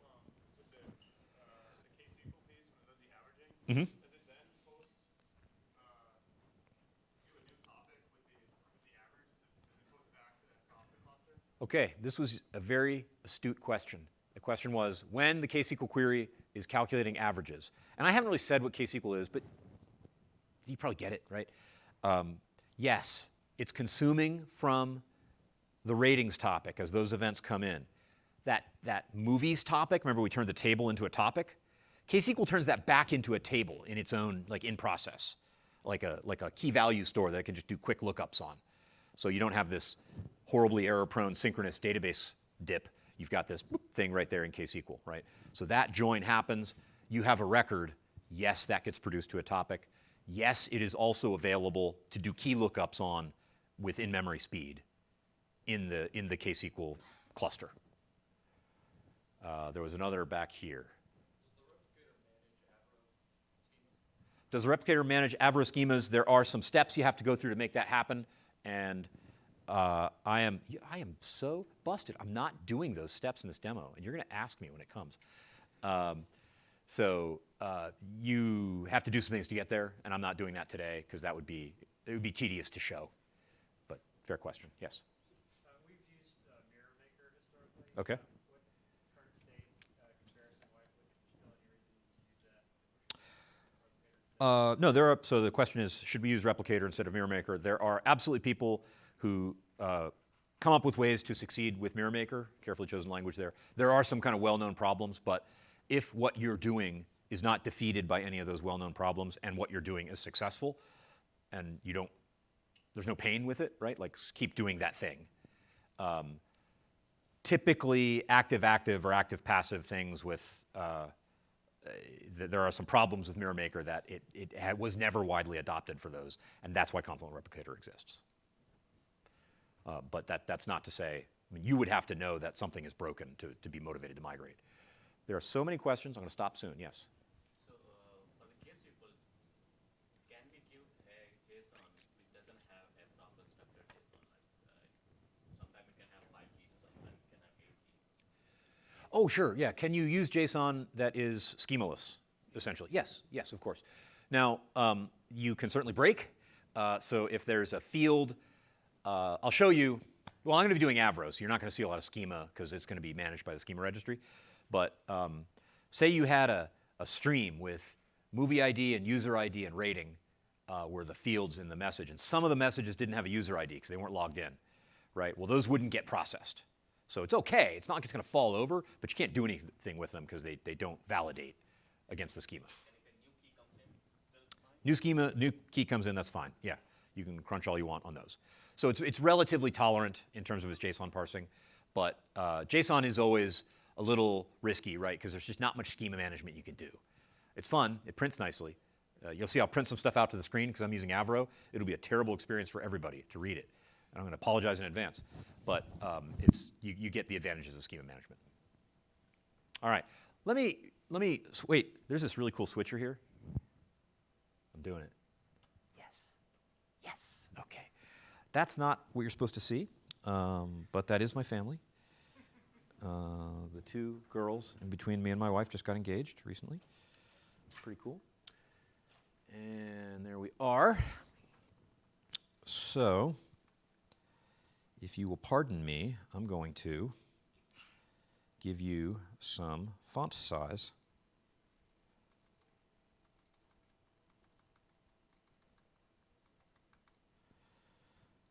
with the KSQL piece, when it does the averaging, Mm-hmm. does it then post do a new topic with the average? Does it post back to that Kafka cluster? Okay, this was a very astute question. The question was, when the KSQL query is calculating averages, and I haven't really said what KSQL is, but you probably get it, right? Yes, it's consuming from the ratings topic as those events come in. That movies topic, remember we turned the table into a topic? KSQL turns that back into a table in its own, like in process, like a key value store that it can just do quick lookups on. So you don't have this horribly error-prone synchronous database dip. You've got this thing right there in KSQL, right? So that join happens. You have a record. Yes, that gets produced to a topic. Yes, it is also available to do key lookups on with in-memory speed in the KSQL cluster. There was another back here. Does the replicator manage Avro schemas? There are some steps you have to go through to make that happen, and I am so busted. I'm not doing those steps in this demo, and you're going to ask me when it comes. So you have to do some things to get there, and I'm not doing that today because it would be tedious to show. But fair question. Yes. We've used Mirror Maker historically. Okay. What current state comparison-wise, is there still any reason to use that? No, so the question is, should we use Replicator instead of Mirror Maker? There are absolutely people who come up with ways to succeed with Mirror Maker, carefully chosen language there. There are some kind of well-known problems, but if what you're doing is not defeated by any of those well-known problems and what you're doing is successful, and you don't, there's no pain with it, right? Like keep doing that thing. Typically, active-active or active-passive things with, there are some problems with Mirror Maker that it was never widely adopted for those, and that's why Confluent Replicator exists. But that's not to say, I mean, you would have to know that something is broken to be motivated to migrate. There are so many questions. I'm going to stop soon. Yes? So for the KSQL, can we give a JSON which doesn't have a proper structured JSON? Like sometimes it can have 5 keys, sometimes it can have 8 keys. Oh, sure. Yeah. Can you use JSON that is schemaless, essentially? Yes. Yes, of course. Now, you can certainly break. So if there's a field, I'll show you. Well, I'm going to be doing Avro, so you're not going to see a lot of schema because it's going to be managed by the schema registry. But say you had a stream with movie ID and user ID and rating were the fields in the message. And some of the messages didn't have a user ID because they weren't logged in, right? Well, those wouldn't get processed. So it's OK. It's not like it's going to fall over, but you can't do anything with them because they don't validate against the schema. New schema, new key comes in, that's fine. Yeah, you can crunch all you want on those. So it's relatively tolerant in terms of its JSON parsing. But JSON is always a little risky, right? Because there's just not much schema management you can do. It's fun. It prints nicely. You'll see I'll print some stuff out to the screen because I'm using Avro. It'll be a terrible experience for everybody to read it. And I'm going to apologize in advance. But you get the advantages of schema management. All right. Let me wait. There's this really cool switcher here. I'm doing it. Yes. Yes. OK. That's not what you're supposed to see. But that is my family. The 2 girls in between me and my wife just got engaged recently. Pretty cool. And there we are. So, if you will pardon me, I'm going to give you some font size.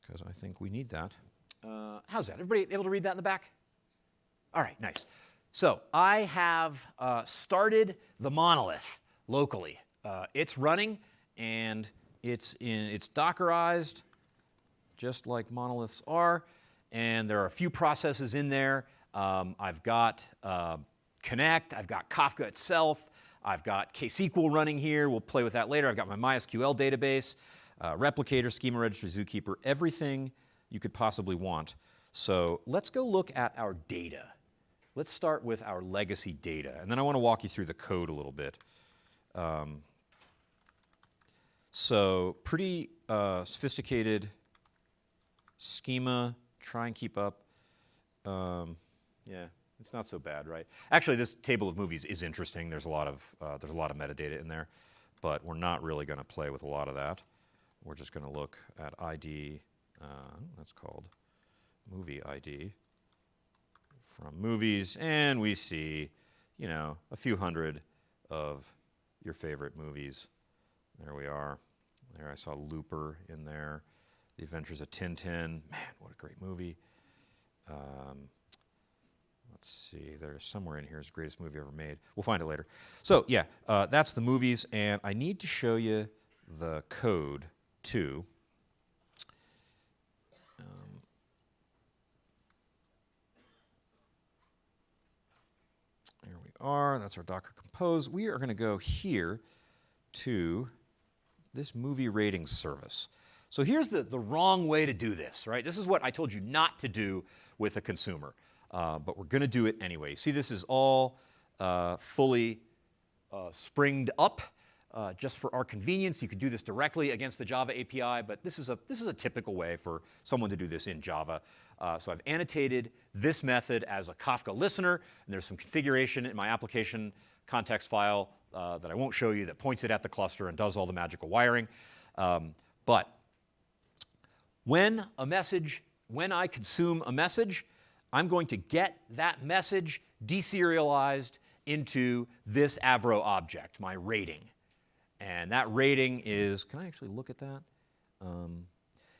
Because I think we need that. How's that? Everybody able to read that in the back? All right, nice. So I have started the monolith locally. It's running, and it's Dockerized, just like monoliths are. And there are a few processes in there. I've got Connect. I've got Kafka itself. I've got KSQL running here. We'll play with that later. I've got my MySQL database, replicator, schema registry, zookeeper, everything you could possibly want. So let's go look at our data. Let's start with our legacy data, and then I want to walk you through the code a little bit. So pretty sophisticated schema. Try and keep up. Yeah, it's not so bad, right? Actually, this table of movies is interesting. There's a lot of metadata in there, but we're not really going to play with a lot of that. We're just going to look at ID. That's called movie ID. From movies, and we see, a few hundred of your favorite movies. There we are. There I saw Looper in there. The Adventures of Tintin. Man, what a great movie. Let's see. There's somewhere in here is the greatest movie ever made. We'll find it later. So yeah, that's the movies, and I need to show you the code too. There we are. That's our Docker Compose. We are going to go here to this movie rating service. So here's the wrong way to do this, right? This is what I told you not to do with a consumer, but we're going to do it anyway. See, this is all fully springed up just for our convenience. You could do this directly against the Java API, but this is a typical way for someone to do this in Java. So I've annotated this method as a Kafka listener, and there's some configuration in my application context file that I won't show you that points it at the cluster and does all the magical wiring. But when I consume a message, I'm going to get that message deserialized into this Avro object, my rating. And that rating is, can I actually look at that?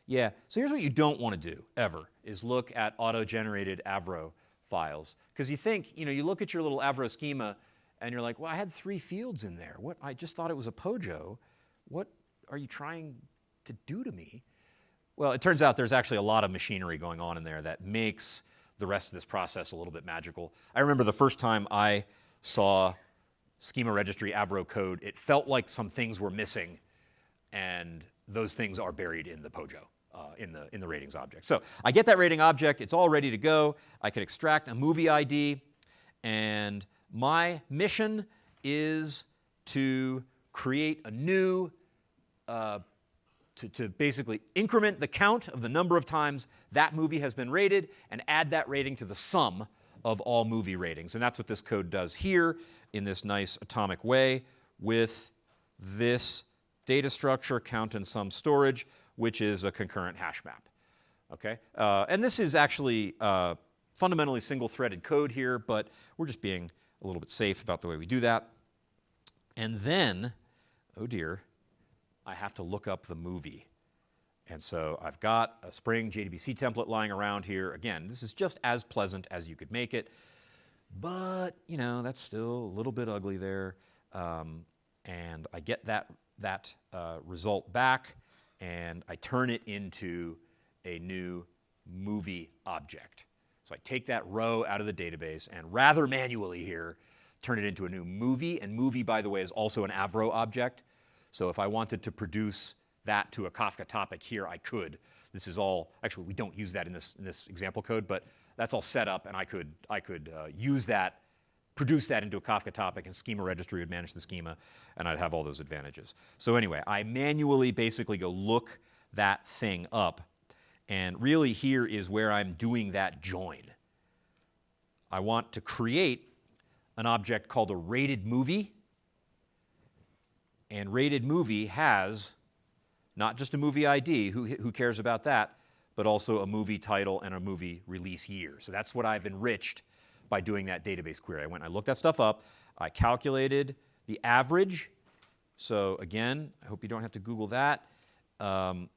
Yeah, so here's what you don't want to do, ever, is look at auto-generated Avro files. Because you think, you look at your little Avro schema, and you're like, well, I had 3 fields in there. What? I just thought it was a POJO. What are you trying to do to me? Well, it turns out there's actually a lot of machinery going on in there that makes the rest of this process a little bit magical. I remember the first time I saw schema registry Avro code, it felt like some things were missing, and those things are buried in the POJO, in the ratings object. So I get that rating object, it's all ready to go. I can extract a movie ID, and my mission is to create a new, to basically increment the count of the number of times that movie has been rated and add that rating to the sum of all movie ratings. And that's what this code does here in this nice atomic way with this data structure, count and sum storage, which is a concurrent hash map. Okay? And this is actually fundamentally single-threaded code here, but we're just being a little bit safe about the way we do that. And then, oh dear, I have to look up the movie. And so I've got a Spring JDBC template lying around here. Again, this is just as pleasant as you could make it, but that's still a little bit ugly there. And I get that result back, and I turn it into a new movie object. So I take that row out of the database and rather manually here, turn it into a new movie. And movie, by the way, is also an Avro object. So if I wanted to produce that to a Kafka topic here, I could. This is all, actually we don't use that in this example code, but that's all set up, and I could use that, produce that into a Kafka topic, and schema registry would manage the schema, and I'd have all those advantages. So anyway, I manually basically go look that thing up, and really here is where I'm doing that join. I want to create an object called a rated movie, and rated movie has not just a movie ID, who cares about that, but also a movie title and a movie release year. So that's what I've enriched by doing that database query. I went and I looked that stuff up. I calculated the average. So again, I hope you don't have to Google that. And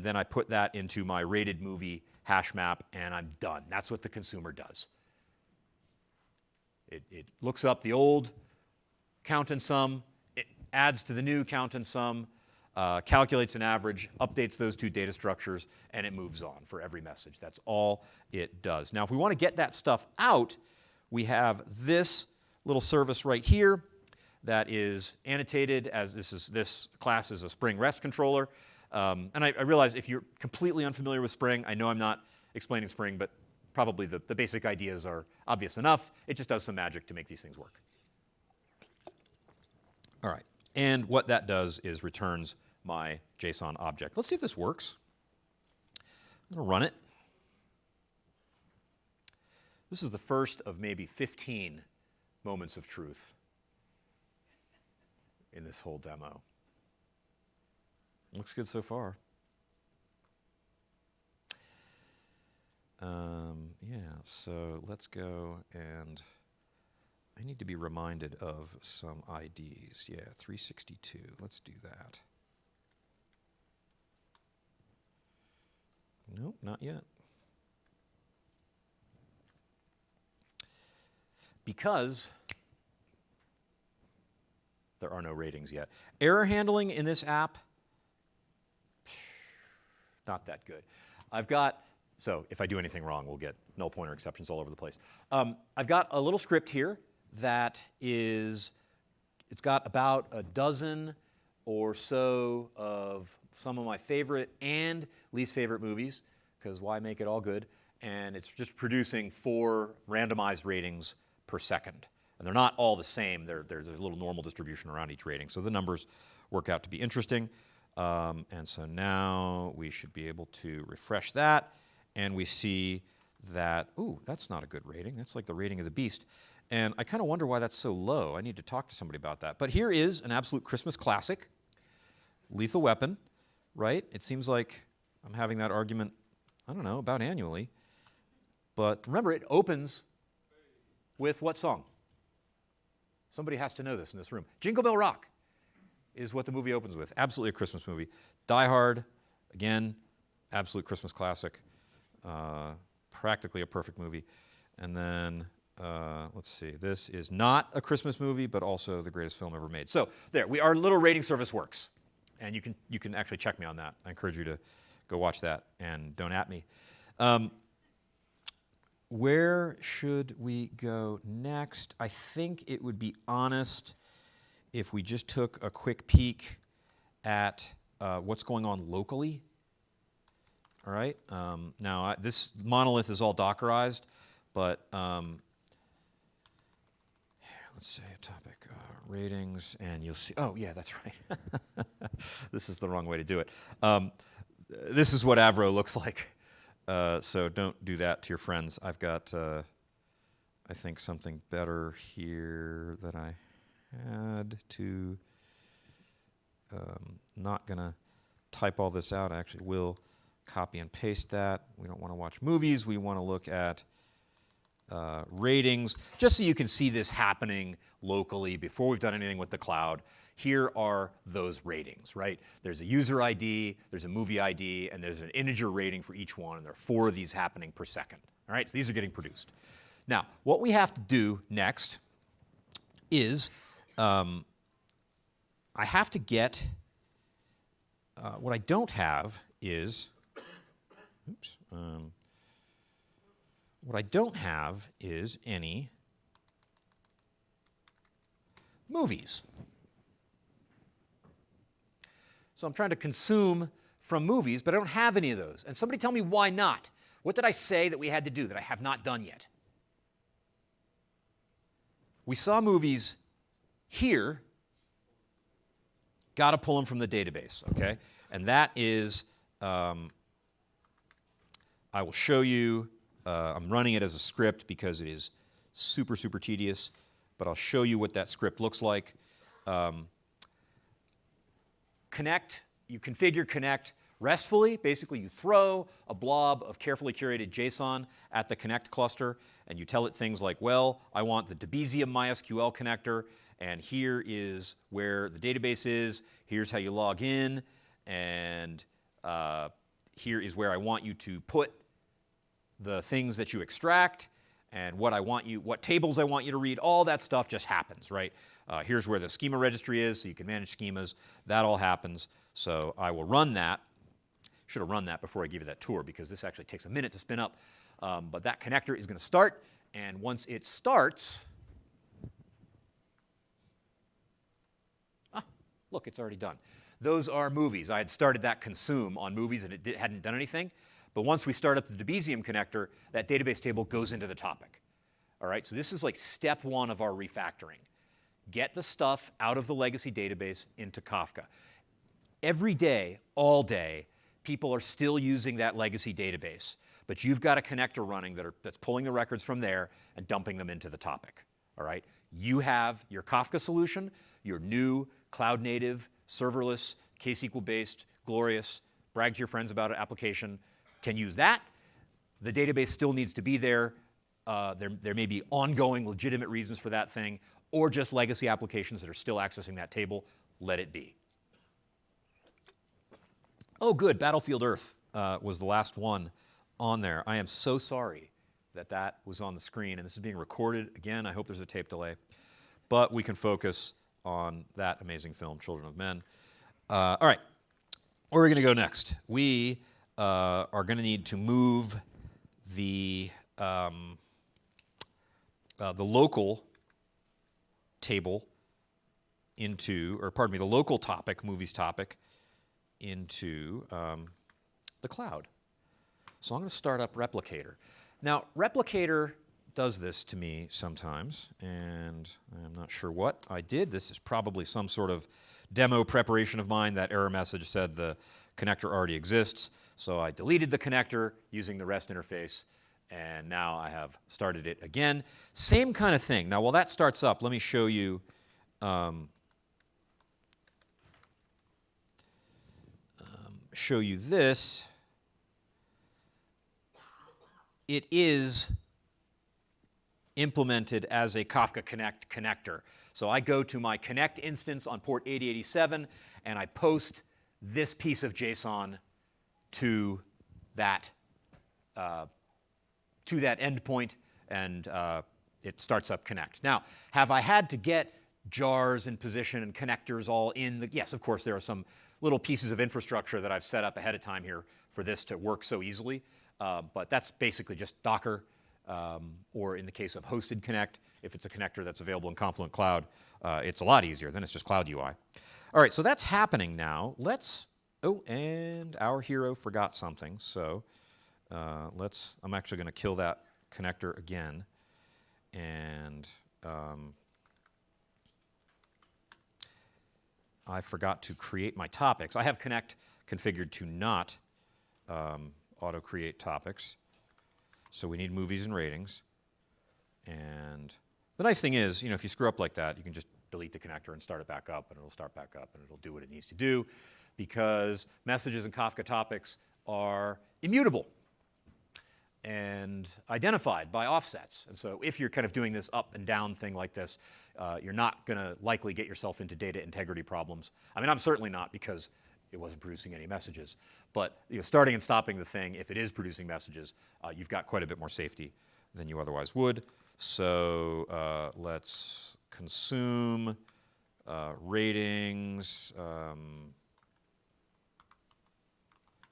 then I put that into my rated movie hash map, and I'm done. That's what the consumer does. It looks up the old count and sum, it adds to the new count and sum, calculates an average, updates those 2 data structures, and it moves on for every message. That's all it does. Now, if we want to get that stuff out, we have this little service right here that is annotated as this class is a Spring REST controller. And I realize if you're completely unfamiliar with Spring, I know I'm not explaining Spring, but probably the basic ideas are obvious enough. It just does some magic to make these things work. All right. And what that does is returns my JSON object. Let's see if this works. I'm going to run it. This is the first of maybe 15 moments of truth in this whole demo. Looks good so far. Yeah, so let's go, and I need to be reminded of some IDs. Yeah, 362. Let's do that. Nope, not yet. Because there are no ratings yet. Error handling in this app, not that good. So if I do anything wrong, we'll get null pointer exceptions all over the place. I've got a little script here that it's got about a dozen or so of some of my favorite and least favorite movies, because why make it all good? And it's just producing 4 randomized ratings per second. And they're not all the same. There's a little normal distribution around each rating. So the numbers work out to be interesting. And so now we should be able to refresh that. And we see that, ooh, that's not a good rating. That's like the rating of the beast. And I kind of wonder why that's so low. I need to talk to somebody about that. But here is an absolute Christmas classic, Lethal Weapon, right? It seems like I'm having that argument, I don't know, about annually. But remember, it opens with what song? Somebody has to know this in this room. Jingle Bell Rock is what the movie opens with. Absolutely a Christmas movie. Die Hard, again, absolute Christmas classic, practically a perfect movie. And then, let's see, this is not a Christmas movie, but also the greatest film ever made. So there, our little rating service works. And you can actually check me on that. I encourage you to go watch that and don't at me. Where should we go next? I think it would be honest if we just took a quick peek at what's going on locally. All right. Now, this monolith is all Dockerized, but let's say a topic, ratings, and you'll see. Oh, yeah, that's right. This is the wrong way to do it. This is what Avro looks like. So don't do that to your friends. I've got, I think, something better here that I had to. Not going to type all this out. I actually will copy and paste that. We don't want to watch movies. We want to look at ratings, just so you can see this happening locally before we've done anything with the cloud. Here are those ratings, right? There's a user ID, there's a movie ID, and there's an integer rating for each one, and there are 4 of these happening per second. All right, so these are getting produced. Now, what we have to do next is I have to get, what I don't have is, oops, what I don't have is any movies. So I'm trying to consume from movies, but I don't have any of those. And somebody tell me why not. What did I say that we had to do that I have not done yet? We saw movies here. Got to pull them from the database, okay? And that is, I will show you. I'm running it as a script because it is super, super tedious, but I'll show you what that script looks like. Connect, you configure Connect restfully. Basically, you throw a blob of carefully curated JSON at the Connect cluster, and you tell it things like, well, I want the Debezium MySQL connector, and here is where the database is. Here's how you log in, and here is where I want you to put the things that you extract, and what tables I want you to read. All that stuff just happens, right? Here's where the schema registry is, so you can manage schemas. That all happens. So I will run that. Should have run that before I give you that tour, because this actually takes a minute to spin up. But that connector is going to start, and once it starts, look, it's already done. Those are movies. I had started that consume on movies, and it hadn't done anything. But once we start up the Debezium connector, that database table goes into the topic. All right, so this is like step 1 of our refactoring. Get the stuff out of the legacy database into Kafka. Every day, all day, people are still using that legacy database, but you've got a connector running that's pulling the records from there and dumping them into the topic. All right, you have your Kafka solution, your new cloud-native, serverless, KSQL-based, glorious, brag to your friends about it application. Can use that. The database still needs to be there. There may be ongoing legitimate reasons for that thing, or just legacy applications that are still accessing that table. Let it be. Oh, good. Battlefield Earth was the last one on there. I am so sorry that was on the screen, and this is being recorded. Again, I hope there's a tape delay. But we can focus on that amazing film, Children of Men. All right. Where are we going to go next? We are going to need to move the local table into, or pardon me, the local topic, movies topic, into the cloud. So I'm going to start up Replicator. Now, Replicator does this to me sometimes, and I'm not sure what I did. This is probably some sort of demo preparation of mine. That error message said the connector already exists. So I deleted the connector using the REST interface, and now I have started it again. Same kind of thing. Now, while that starts up, let me show you this. It is implemented as a Kafka Connect connector. So I go to my Connect instance on port 8087, and I post this piece of JSON to that endpoint, and it starts up connect. Now, have I had to get jars in position and connectors all in? Yes, of course, there are some little pieces of infrastructure that I've set up ahead of time here for this to work so easily. But that's basically just Docker, or in the case of hosted connect, if it's a connector that's available in Confluent Cloud, it's a lot easier. Then it's just Cloud UI. All right, so that's happening now. Oh, and our hero forgot something. So I'm actually going to kill that connector again. And I forgot to create my topics. I have connect configured to not auto-create topics. So we need movies and ratings. And the nice thing is, if you screw up like that, you can just delete the connector and start it back up, and it'll start back up, and it'll do what it needs to do, because messages in Kafka topics are immutable and identified by offsets. And so if you're kind of doing this up and down thing like this, you're not going to likely get yourself into data integrity problems. I mean, I'm certainly not, because it wasn't producing any messages. But starting and stopping the thing, if it is producing messages, you've got quite a bit more safety than you otherwise would. So let's consume ratings.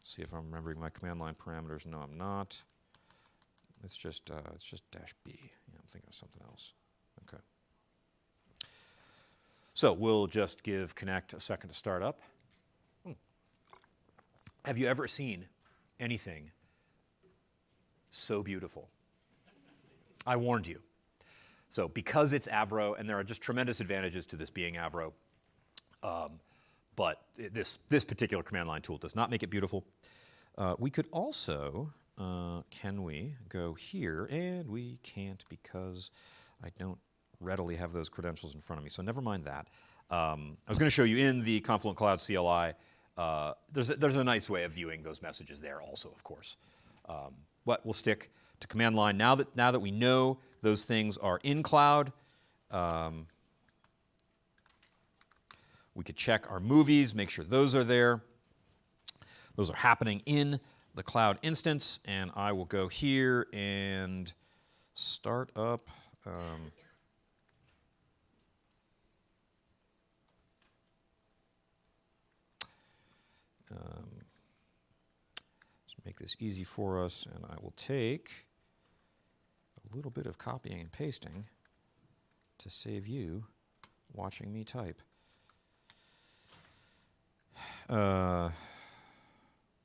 See if I'm remembering my command line parameters. No, I'm not. It's just -B. Yeah, I'm thinking of something else. Okay. So we'll just give connect a second to start up. Have you ever seen anything so beautiful? I warned you. So because it's Avro, and there are just tremendous advantages to this being Avro, but this particular command line tool does not make it beautiful. We could also, can we go here? And we can't, because I don't readily have those credentials in front of me. So never mind that. I was going to show you in the Confluent Cloud CLI. There's a nice way of viewing those messages there also, of course. But we'll stick to command line. Now that we know those things are in cloud, we could check our movies, make sure those are there. Those are happening in the cloud instance, and I will go here and start up. Let's make this easy for us, and I will take a little bit of copying and pasting to save you watching me type.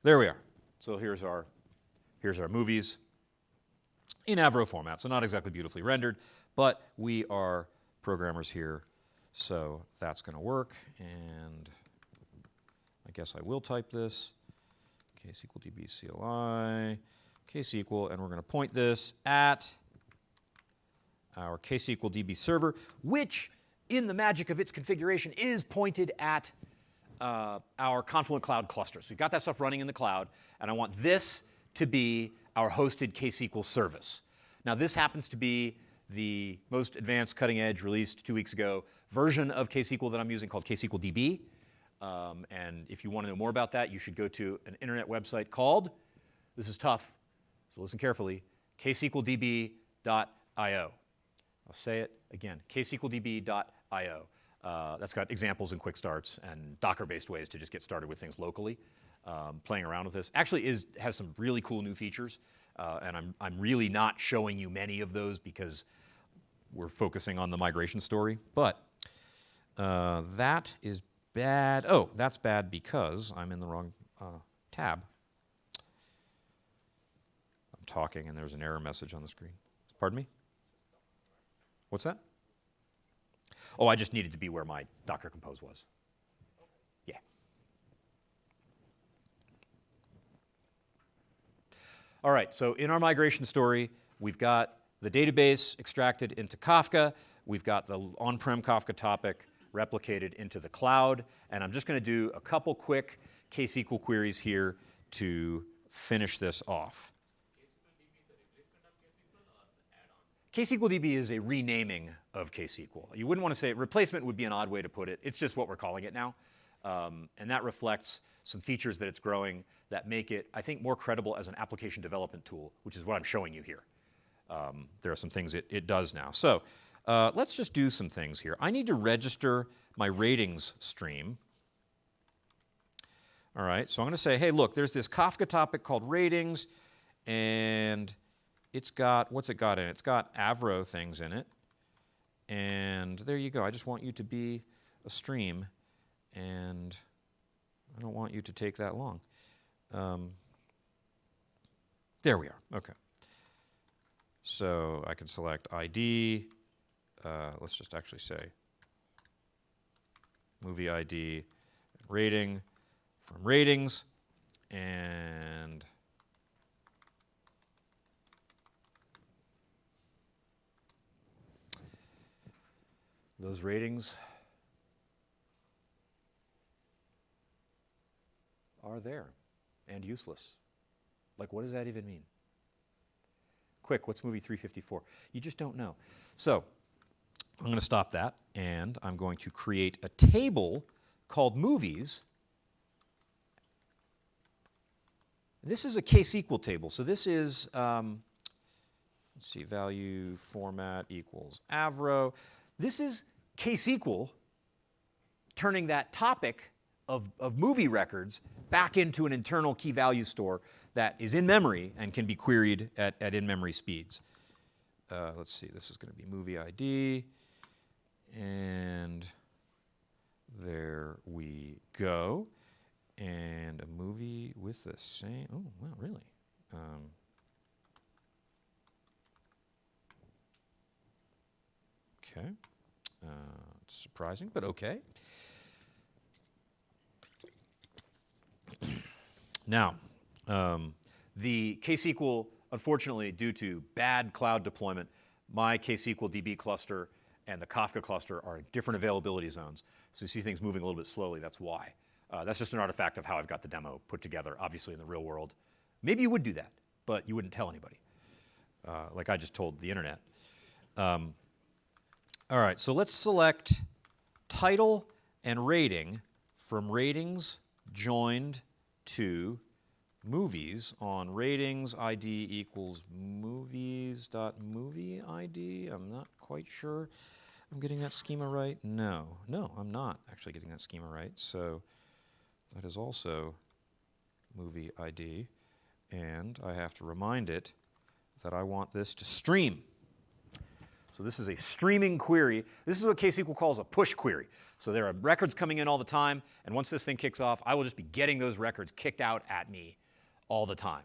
There we are. So here's our movies in Avro format. So not exactly beautifully rendered, but we are programmers here, so that's going to work. And I guess I will type this, KSQL DB CLI, KSQL, and we're going to point this at our KSQL DB server, which, in the magic of its configuration, is pointed at our Confluent Cloud clusters. We've got that stuff running in the cloud, and I want this to be our hosted KSQL service. Now, this happens to be the most advanced, cutting-edge, released 2 weeks ago version of KSQL that I'm using, called KSQL DB. And if you want to know more about that, you should go to an internet website called, this is tough, so listen carefully, ksqldb.io. I'll say it again, ksqldb.io. That's got examples and quick starts and Docker-based ways to just get started with things locally. Playing around with this actually has some really cool new features, and I'm really not showing you many of those because we're focusing on the migration story. But that is bad. Oh, that's bad because I'm in the wrong tab. I'm talking and there's an error message on the screen. Pardon me? What's that? Oh, I just needed to be where my Docker Compose was. Yeah. All right, so in our migration story, we've got the database extracted into Kafka. We've got the on-prem Kafka topic replicated into the cloud. And I'm just going to do a couple quick KSQL queries here to finish this off. KSQLDB is a renaming of KSQL. You wouldn't want to say replacement would be an odd way to put it. It's just what we're calling it now. And that reflects, some features that it's growing that make it, I think, more credible as an application development tool, which is what I'm showing you here. There are some things it does now. So let's just do some things here. I need to register my ratings stream. All right, so I'm going to say, hey, look, there's this Kafka topic called ratings, and it's got, what's it got in it? It's got Avro things in it. And there you go. I just want you to be a stream, and I don't want you to take that long. There we are. Okay. So I can select ID. Let's just actually say movie ID, rating from ratings, and those ratings are there and useless. Like, what does that even mean? Quick, what's movie 354? You just don't know. So I'm going to stop that, and I'm going to create a table called movies. This is a KSQL table. So this is, let's see, value format equals Avro. This is KSQL turning that topic of movie records back into an internal key value store that is in memory and can be queried at in-memory speeds. Let's see, this is going to be movie ID, and there we go. And a movie with the same, oh, wow, really? Okay. It's surprising, but okay. Now, the KSQL, unfortunately, due to bad cloud deployment, my KSQL DB cluster and the Kafka cluster are in different availability zones. So you see things moving a little bit slowly, that's why. That's just an artifact of how I've got the demo put together, obviously in the real world. Maybe you would do that, but you wouldn't tell anybody, like I just told the internet. All right, so let's select title and rating from ratings joined to movies on ratings ID equals movies.movie ID. I'm not quite sure I'm getting that schema right. No, I'm not actually getting that schema right. So that is also movie ID, and I have to remind it that I want this to stream. So this is a streaming query. This is what KSQL calls a push query. So there are records coming in all the time, and once this thing kicks off, I will just be getting those records kicked out at me all the time.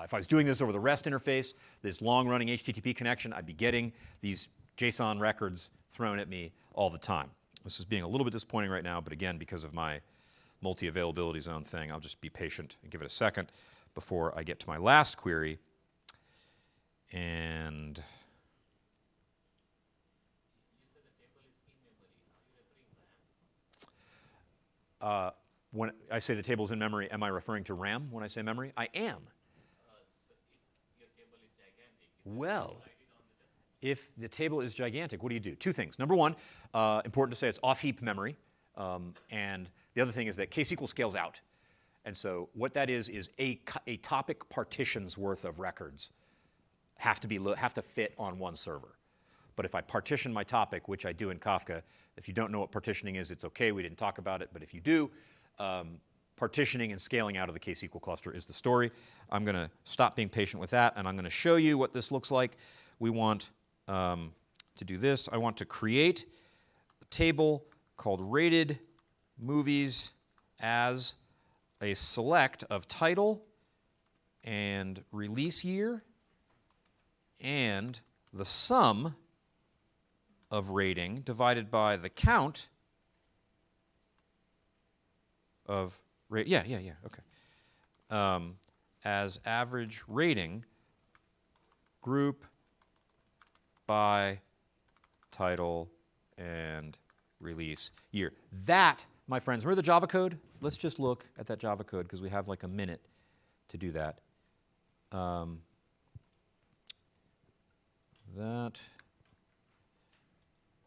If I was doing this over the REST interface, this long-running HTTP connection, I'd be getting these JSON records thrown at me all the time. This is being a little bit disappointing right now, but again, because of my multi-availability zone thing, I'll just be patient and give it a second before I get to my last query. And You said the table is in memory. Are you referring RAM? when I say the table is in memory, am I referring to RAM when I say memory? I am. So if your table is gigantic, Well, write it on the desktop. if the table is gigantic, what do? Two things. Number one, important to say it's off-heap memory. And the other thing is that KSQL scales out. And so what that is a topic partition's worth of records have to fit on one server. But if I partition my topic, which I do in Kafka, if you don't know what partitioning is, it's okay, we didn't talk about it. But if you do, partitioning and scaling out of the KSQL cluster is the story. I'm going to stop being patient with that, and I'm going to show you what this looks like. We want to do this. I want to create a table called rated movies as a select of title and release year and the sum of rating divided by the count of okay. As average rating group by title and release year. That, my friends, remember the Java code? Let's just look at that Java code because we have like a minute to do that. That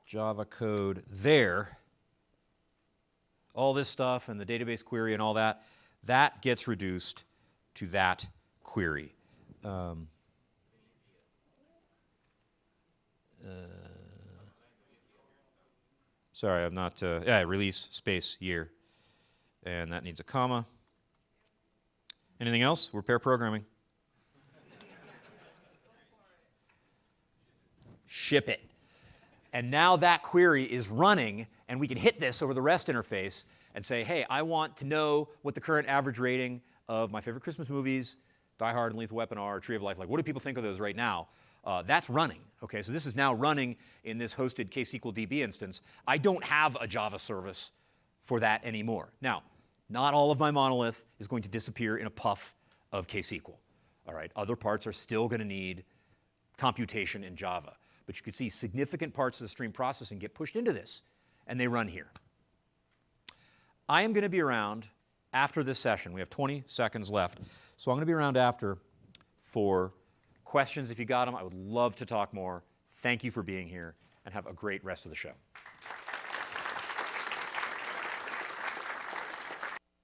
Java code there, all this stuff and the database query and all that, that gets reduced to that query. Sorry, I'm not, release space year. And that needs a comma. Anything else? We're pair programming. Ship it. And now that query is running, and we can hit this over the REST interface and say, hey, I want to know what the current average rating of my favorite Christmas movies, Die Hard and Lethal Weapon are, Tree of Life, like what do people think of those right now? That's running, okay? So this is now running in this hosted KSQL DB instance. I don't have a Java service for that anymore. Now, not all of my monolith is going to disappear in a puff of KSQL, all right? Other parts are still going to need computation in Java. But you can see significant parts of the stream processing get pushed into this, and they run here. I am going to be around after this session. We have 20 seconds left. So I'm going to be around after for questions if you got them. I would love to talk more. Thank you for being here, and have a great rest of the show.